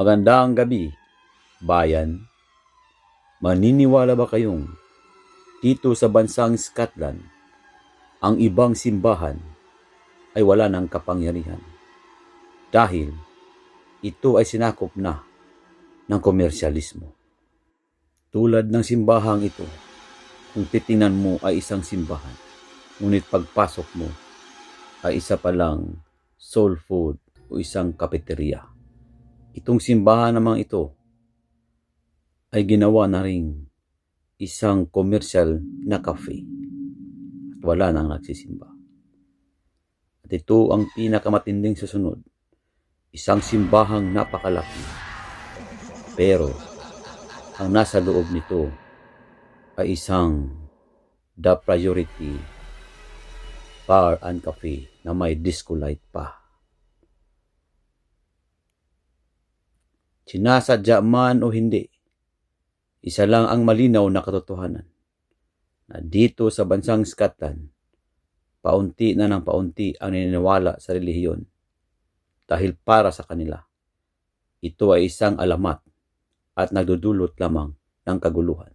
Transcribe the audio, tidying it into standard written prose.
Magandang gabi, bayan. Maniniwala ba kayong dito sa bansang Scotland, ang ibang simbahan ay wala ng kapangyarihan dahil ito ay sinakop na ng komersyalismo. Tulad ng simbahang ito, kung titingnan mo ay isang simbahan, ngunit pagpasok mo ay isa palang soul food o isang kafeteria. Itong simbahan namang ito ay ginawa na ring isang komersyal na cafe at wala nang nagsisimba. At ito ang pinakamatinding susunod, isang simbahang napakalaki, pero ang nasa loob nito ay isang The Priority Bar and Cafe na may disco light pa. Sinasadya man o hindi, isa lang ang malinaw na katotohanan, na dito sa bansang Scotland, paunti na ng paunti ang naniniwala sa relihiyon dahil para sa kanila, ito ay isang alamat at nagdudulot lamang ng kaguluhan.